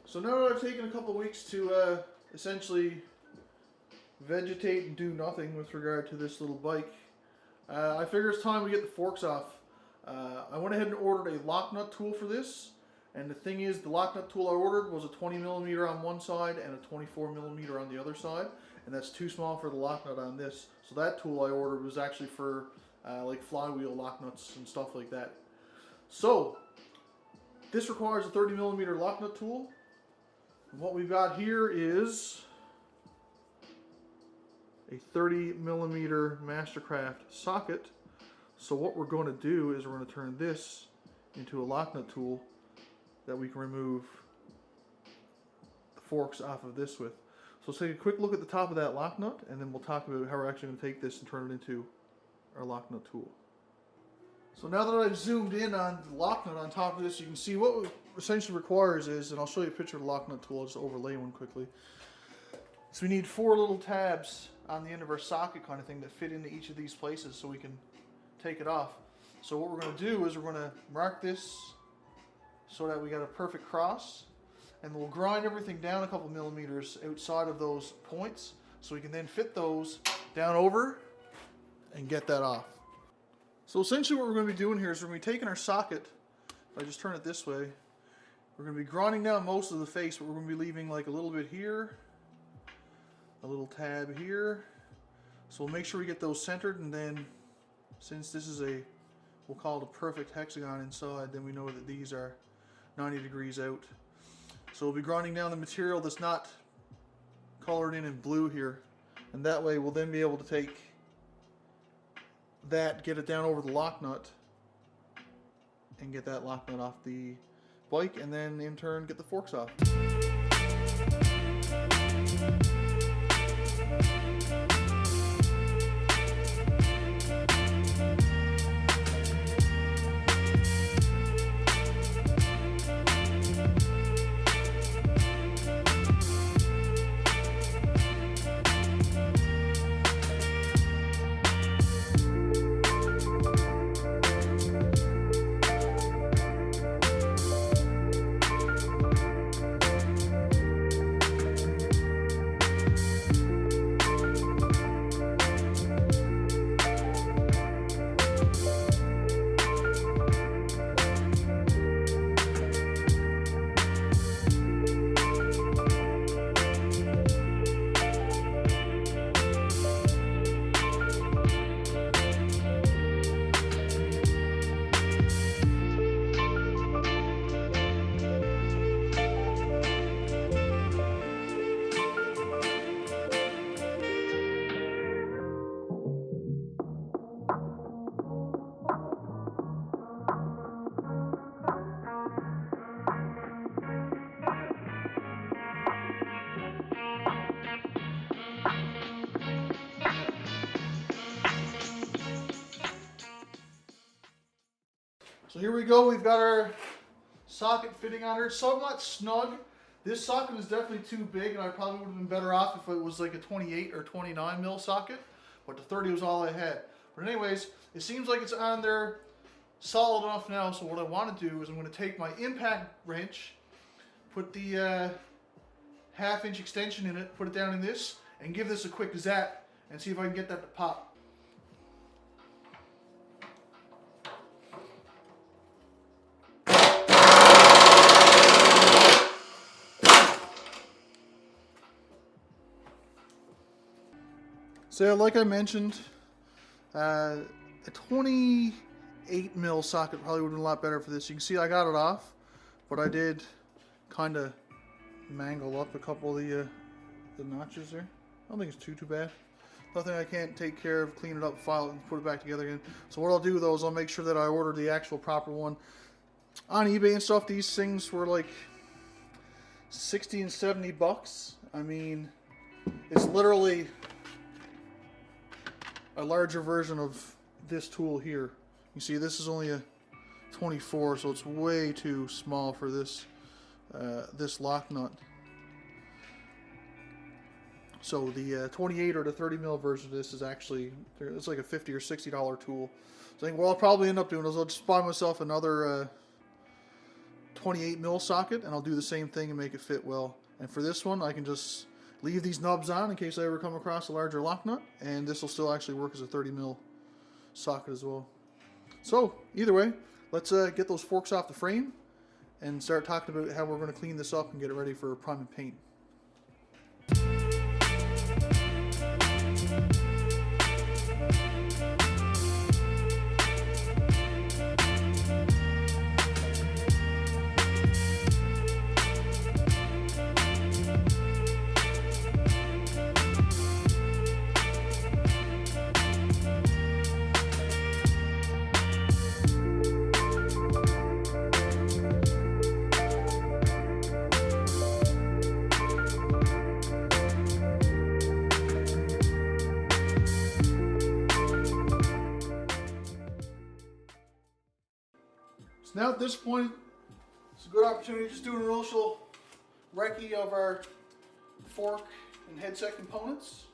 So now that I've taken a couple of weeks to essentially vegetate and do nothing with regard to this little bike, I figure it's time we get the forks off. I went ahead and ordered a lock nut tool for this, and the thing is, the lock nut tool I ordered was a 20mm on one side and a 24mm on the other side, and that's too small for the lock nut on this. So that tool I ordered was actually for like flywheel lock nuts and stuff like that. So this requires a 30mm lock nut tool. And what we've got here is a 30mm Mastercraft socket. So what we're going to do is we're going to turn this into a lock nut tool that we can remove the forks off of this with. So let's take a quick look at the top of that lock nut, and then we'll talk about how we're actually going to take this and turn it into our lock nut tool. So now that I've zoomed in on the lock nut on top of this, you can see what it essentially requires is, and I'll show you a picture of the lock nut tool, I'll just overlay one quickly. So we need 4 little tabs on the end of our socket kind of thing that fit into each of these places so we can take it off. So what we're going to do is we're going to mark this so that we got a perfect cross, and we'll grind everything down a couple millimeters outside of those points so we can then fit those down over and get that off. So essentially what we're going to be doing here is we're going to be taking our socket, if I just turn it this way, we're going to be grinding down most of the face, but we're going to be leaving like a little bit here, a little tab here. So we'll make sure we get those centered, and then since this is a, we'll call it a perfect hexagon inside, then we know that these are 90 degrees out. So we'll be grinding down the material that's not colored in blue here, and that way we'll then be able to take that, get it down over the lock nut, and get that lock nut off the bike, and then in turn get the forks off. So here we go, we've got our socket fitting on her. Somewhat snug. This socket is definitely too big, and I probably would have been better off if it was like a 28 or 29 mil socket, but the 30 was all I had. But anyways, it seems like it's on there solid enough now, so what I want to do is I'm going to take my impact wrench, put the half-inch extension in it, put it down in this, and give this a quick zap, and see if I can get that to pop. So like I mentioned, a 28 mil socket probably would have been a lot better for this. You can see I got it off, but I did kind of mangle up a couple of the notches there. I don't think it's too bad. Nothing I can't take care of, clean it up, file it, and put it back together again. So what I'll do though is I'll make sure that I order the actual proper one. On eBay and stuff, these things were like 60 and 70 bucks. I mean, it's literally a larger version of this tool here. You see, this is only a 24, so it's way too small for this this lock nut. So the 28 or the 30 mil version of this is actually, it's like a $50 or $60 tool. So I think what I'll probably end up doing is I'll just buy myself another 28 mil socket, and I'll do the same thing and make it fit well. And for this one, I can just leave these nubs on in case I ever come across a larger lock nut, and this will still actually work as a 30 mil socket as well. So either way, let's get those forks off the frame and start talking about how we're going to clean this up and get it ready for prime and paint. Now at this point, it's a good opportunity to just do an initial recce of our fork and headset components.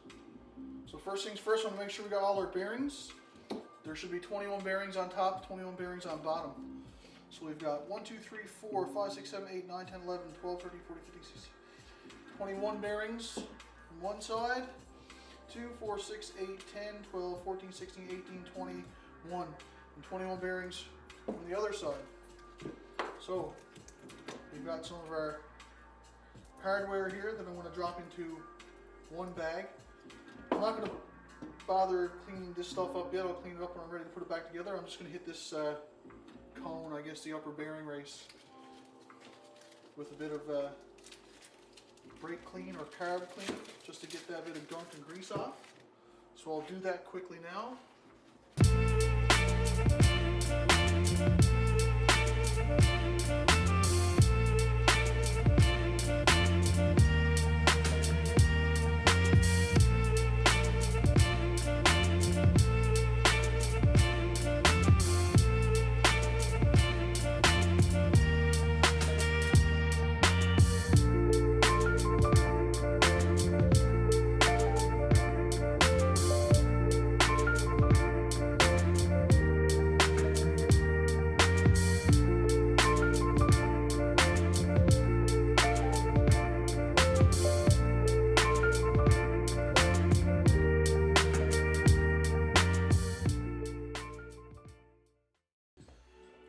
So first things first, I want to make sure we got all our bearings. There should be 21 bearings on top, 21 bearings on bottom. So we've got 1, 2, 3, 4, 5, 6, 7, 8, 9, 10, 11, 12, 13, 14, 15, 16, 21 bearings from one side, 2, 4, 6, 8, 10, 12, 14, 16, 18, 21, and 21 bearings from the other side. So we've got some of our hardware here that I'm going to drop into one bag. I'm not going to bother cleaning this stuff up yet. I'll clean it up when I'm ready to put it back together. I'm just going to hit this cone, I guess the upper bearing race, with a bit of brake clean or carb clean, just to get that bit of gunk and grease off. So I'll do that quickly now.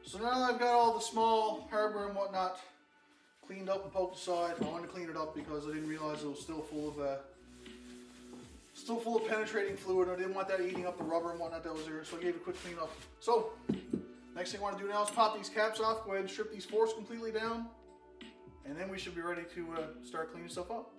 So now that I've got all the small hardware and whatnot cleaned up and poked aside, I wanted to clean it up because I didn't realize it was still full of penetrating fluid. I didn't want that eating up the rubber and whatnot that was there, so I gave it a quick clean up. So next thing I want to do now is pop these caps off, go ahead and strip these forks completely down, and then we should be ready to start cleaning stuff up.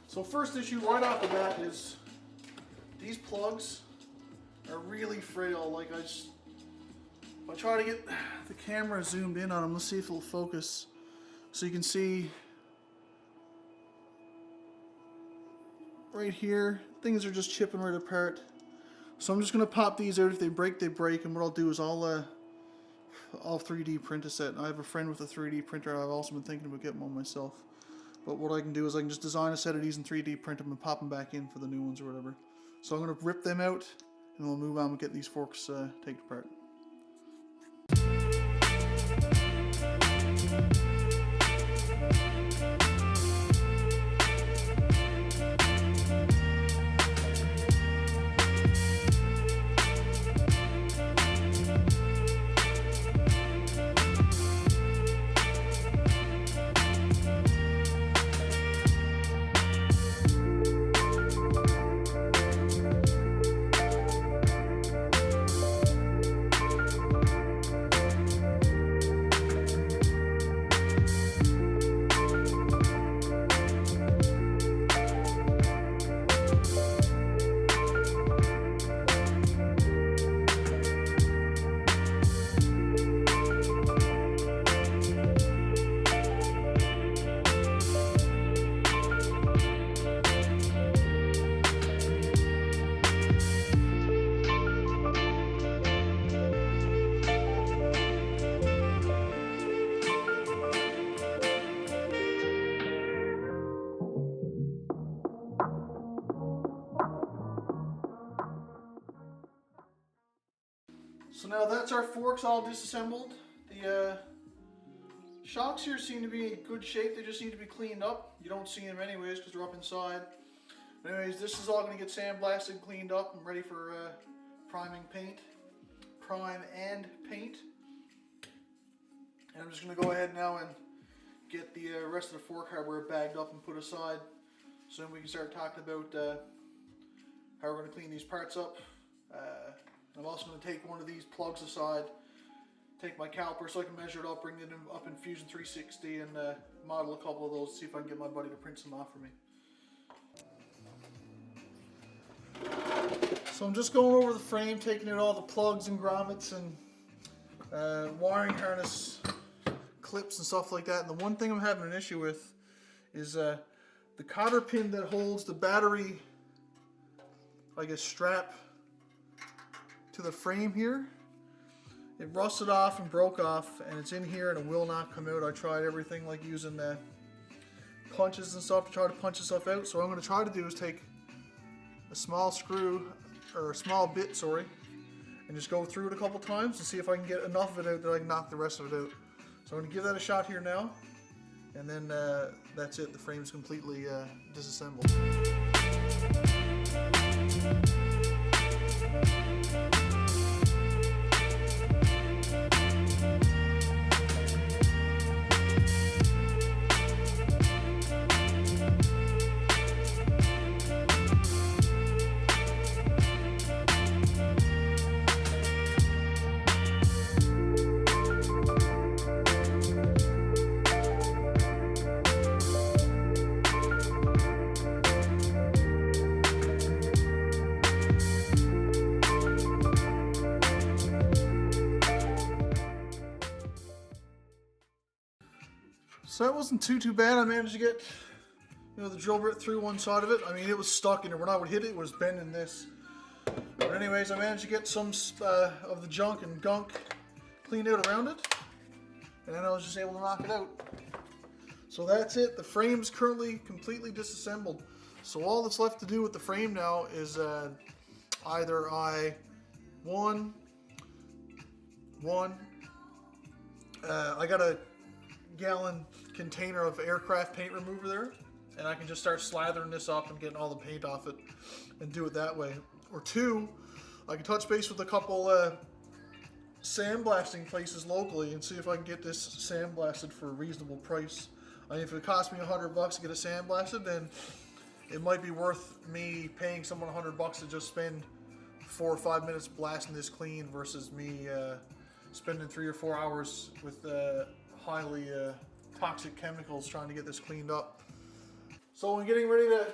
So first issue right off the bat is these plugs are really frail. Like if I try to get the camera zoomed in on them, let's see if it'll focus. So you can see right here, things are just chipping right apart. So I'm just gonna pop these out. If they break, they break. And what I'll do is I'll 3D print a set. I have a friend with a 3D printer. I've also been thinking about getting one myself. But what I can do is I can just design a set of these and 3D print them and pop them back in for the new ones or whatever. So I'm going to rip them out and we'll move on and get these forks taken apart. now that's our forks all disassembled. The shocks here seem to be in good shape. They just need to be cleaned up. You don't see them anyways because they're up inside. But anyways, this is all going to get sandblasted, cleaned up, and ready for prime and paint. And I'm just going to go ahead now and get the rest of the fork hardware bagged up and put aside. So then we can start talking about how we're going to clean these parts up. I'm also going to take one of these plugs aside, take my caliper so I can measure it up, bring it up in Fusion 360 and model a couple of those, see if I can get my buddy to print some off for me. So I'm just going over the frame, taking out all the plugs and grommets and wiring harness clips and stuff like that. And the one thing I'm having an issue with is the cotter pin that holds the battery, I guess, strap to the frame here. It rusted off and broke off, and it's in here and it will not come out. I tried everything, like using punches and stuff to try to punch this stuff out. So what I'm going to try to do is take a small screw, or a small bit, sorry, and just go through it a couple times and see if I can get enough of it out that I can knock the rest of it out. So I'm going to give that a shot here now, and then that's it. The frame is completely disassembled. So that wasn't too bad. I managed to get, the drill bit through one side of it. I mean, it was stuck in it. When I would hit it, it was bending this. But anyways, I managed to get some of the junk and gunk cleaned out around it, and then I was just able to knock it out. So that's it. The frame's currently completely disassembled. So all that's left to do with the frame now is either I got a gallon container of aircraft paint remover there, and I can just start slathering this up and getting all the paint off it and do it that way. Or two, I can touch base with a couple sandblasting places locally and see if I can get this sandblasted for a reasonable price. I mean, if it costs me $100 to get it sandblasted, then it might be worth me paying someone $100 to just spend 4 or 5 minutes blasting this clean versus me spending 3 or 4 hours with highly toxic chemicals trying to get this cleaned up. So when getting ready to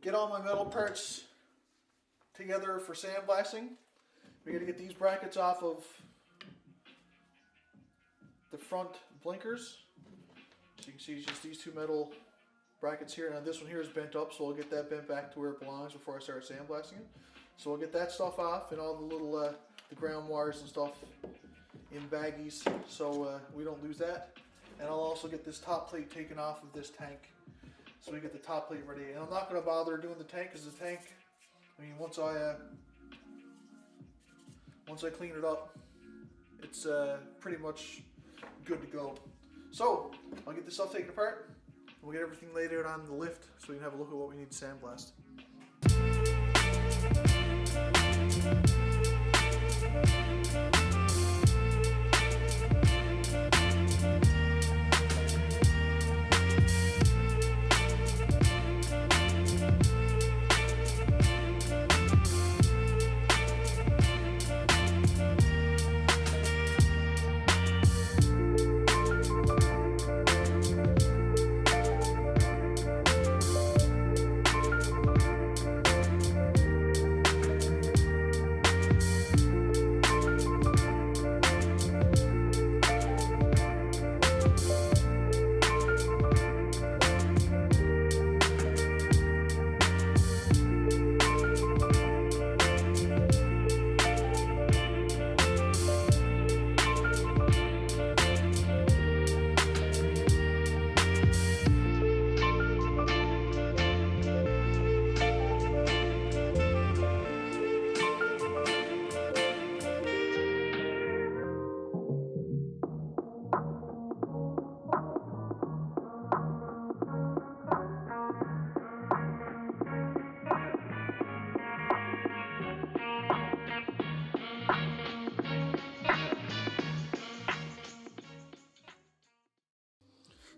get all my metal parts together for sandblasting, we got to get these brackets off of the front blinkers. So you can see it's just these two metal brackets here. Now this one here is bent up, so I'll get that bent back to where it belongs before I start sandblasting it. So I'll get that stuff off and all the little the ground wires and stuff in baggies, so we don't lose that. And I'll also get this top plate taken off of this tank, so we get the top plate ready. And I'm not going to bother doing the tank, because the tank, I mean, once I clean it up, it's pretty much good to go. So I'll get this stuff taken apart, and we'll get everything laid out on the lift so we can have a look at what we need to sandblast.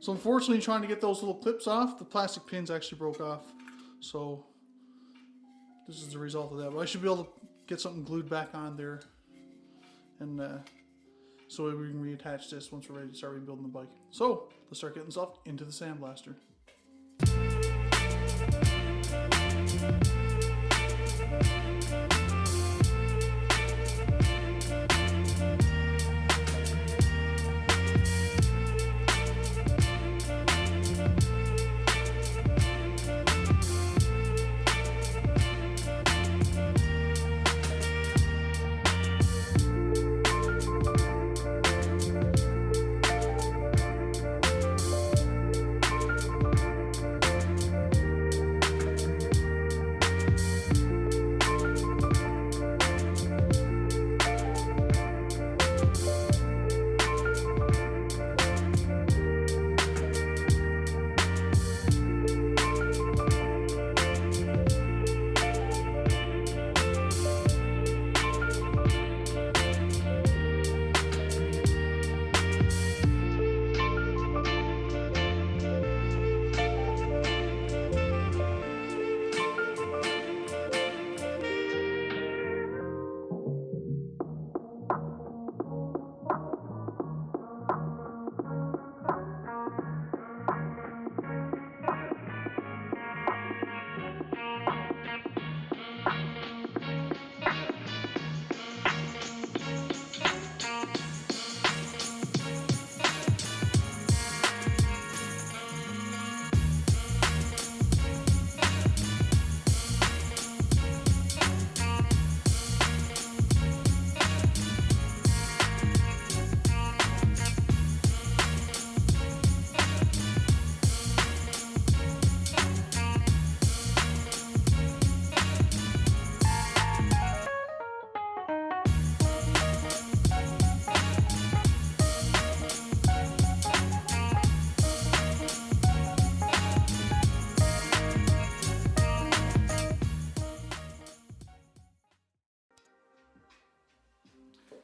So unfortunately, trying to get those little clips off, the plastic pins actually broke off. So this is the result of that. But I should be able to get something glued back on there, and so we can reattach this once we're ready to start rebuilding the bike. So let's start getting stuff into the Sandblaster.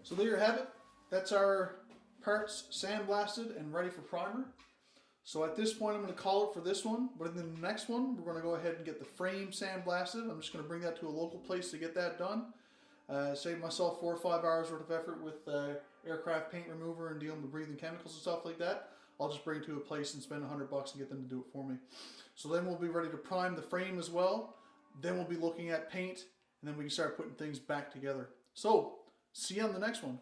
So there you have it. That's our parts sandblasted and ready for primer. So at this point I'm going to call it for this one, but in the next one we're going to go ahead and get the frame sandblasted. I'm just going to bring that to a local place to get that done. Save myself 4 or 5 hours worth of effort with aircraft paint remover and dealing with breathing chemicals and stuff like that. I'll just bring it to a place and spend $100 and get them to do it for me. So then we'll be ready to prime the frame as well. Then we'll be looking at paint, and then we can start putting things back together. So see you on the next one.